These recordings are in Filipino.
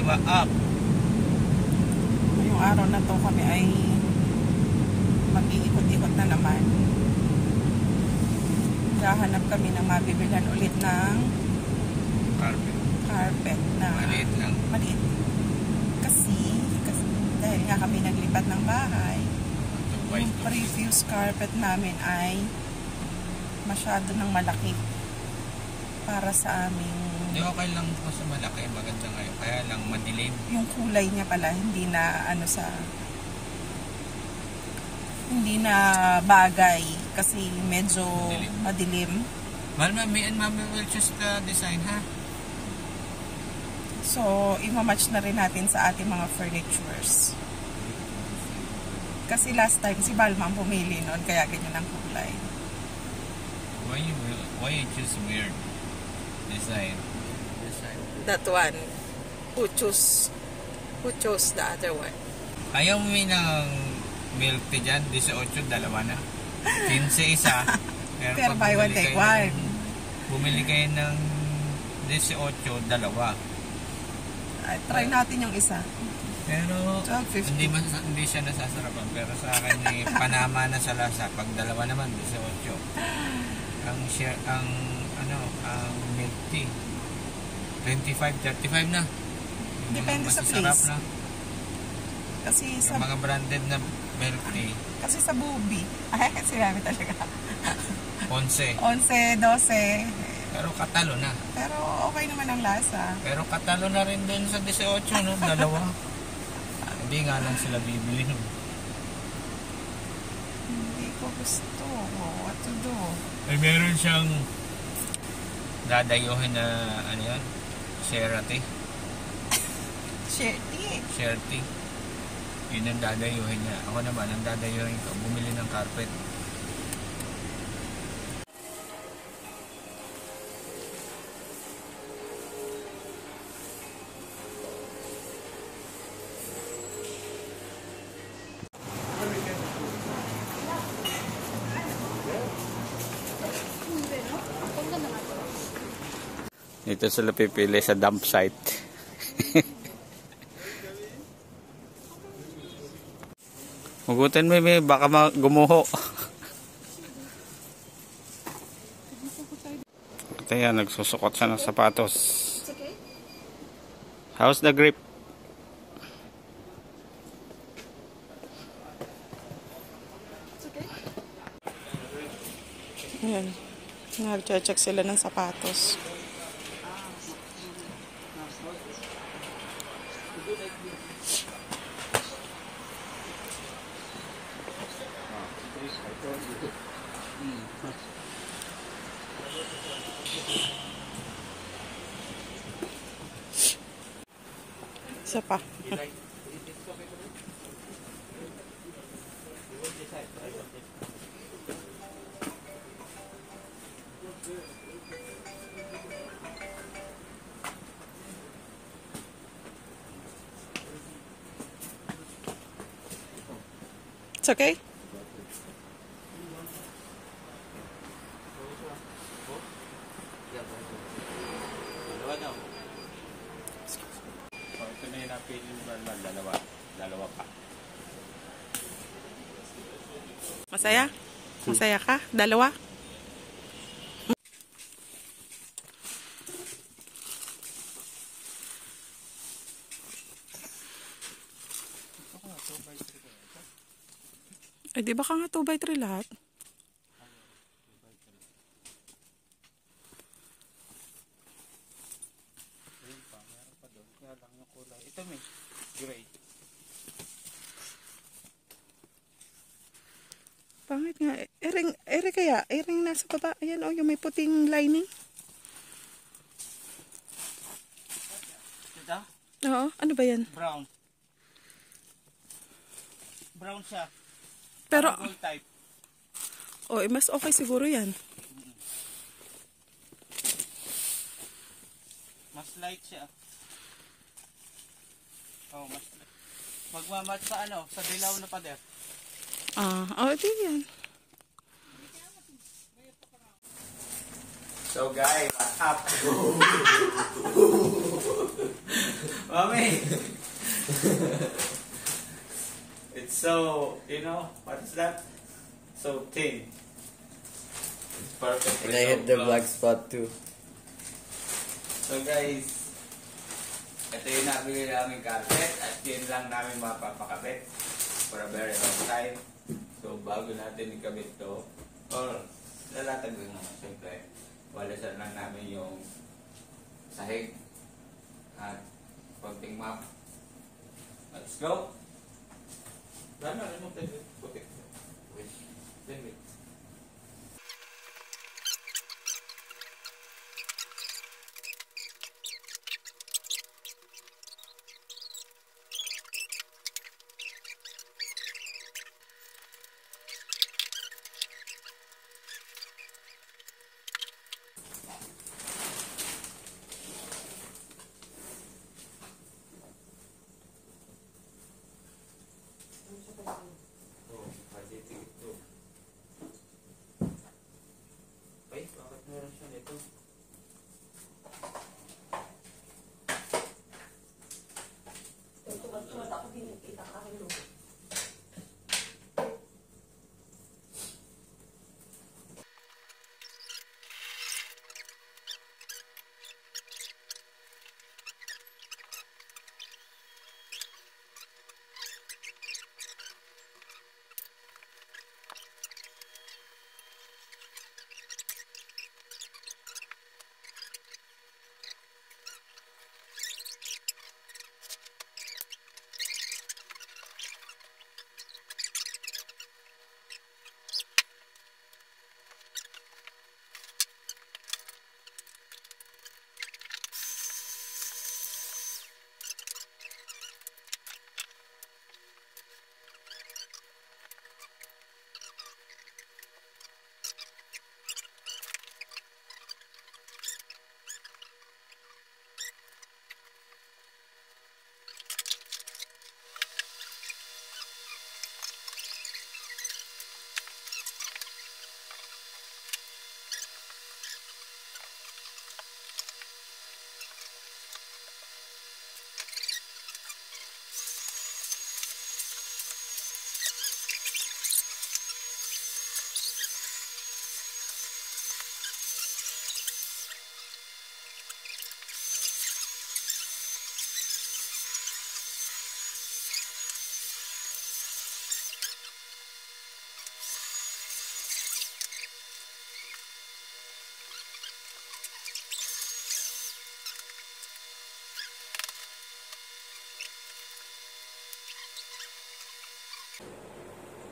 kaliwa up. Yung araw na to kami ay mag-iikot-ikot na naman. Hahanap kami ng mabibilhan ulit ng carpet na maliit lang. Maliit. Kasi dahil nga kami naglipat ng bahay, yung previous carpet namin ay masyado ng malaki para sa aming. Hindi, okay lang po sa malaki, maganda ngayon. Kaya lang madilim. Yung kulay niya pala hindi na hindi na bagay kasi medyo madilim. Me and Mami will choose the design, ha? So, ima-match na rin natin sa ating mga furnitures. Kasi last time si Balma ang pumili noon, kaya ganyan ang kulay. Why you choose weird design? That one. Who chose the other one? Ayaw mo ng milk tea dyan, 18, dalawa na. 15 isa. Pero buy one, take one. Bumili kayo ng 18, dalawa. Try natin yung isa. Pero 12.50. hindi siya nasasarapan. Pero sa akin panama na sa lasa. Pag dalawa naman 18. Ang milk tea 25, 35 na. Depende sa place. Na. Kasi sa mga branded na milk tea. Kasi sa Bubi. Ay, sinabi talaga. 11. 11, 12. Pero katalo na. Pero okay naman ang lasa. Pero katalo na rin dun sa 18, no? Dalawa. Hindi nga lang sila bibili, no? Hindi ko gusto. What to do? Ay, meron siyang dadayuhin na, ano yan? Sherry. Sherry. Yun ang dadayuhin niya. Ako naman, ang dadayuhin ko, bumili ng carpet. Ito sila pipili sa dump site. Hugutin mo, baka gumuho. Ito yan, nagsusukot siya ng sapatos. How's the grip? Ayan. Nag-check sila ng sapatos. Isa pa. It's okay? Ito na yung napili mo naman, dalawa pa. Masaya? Masaya ka? Dalawa? Eh, di ba ka nga 2x3 lahat? Ito may gray. Pangit nga. Ere kaya? Ering nasa baba. Ayan o, yung may puting lining. Ito? Oo, ano ba yan? Brown. Brown siya. Pero, gold type. oh, mas okay siguro yan. Mas light siya. Oh, mas light. Magmamatch sa ano, sa dilaw na pader. Di yan. So guys, what's up? Mommy! It's so, what is that? So thin. It's perfect. And I hit the black spot too. So guys, ito yung nabili namin carpet at yun lang namin mapapakabit for a very long time. So bago natin ikabit to, or lalatag din naman siyempre, walasan lang namin yung sahig at konting map. Let's go! Lalo, ano mo tayo? Putik. Wait. Oh, pwede ito. Ay, bakit meron siya nito? Tumat ako pinipita ka rin.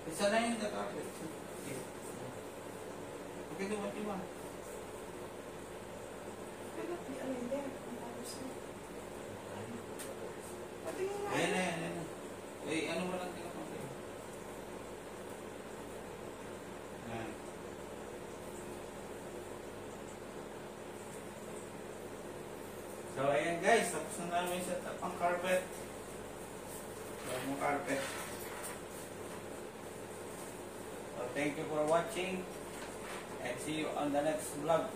Isa na yung carpet. Okay, diba? Ayan. Eh, ano mo lang tinapang? Ayan. So, ayan guys, tapos na namin set up ang carpet. Ayan yung carpet. So, thank you for watching and see you on the next vlog.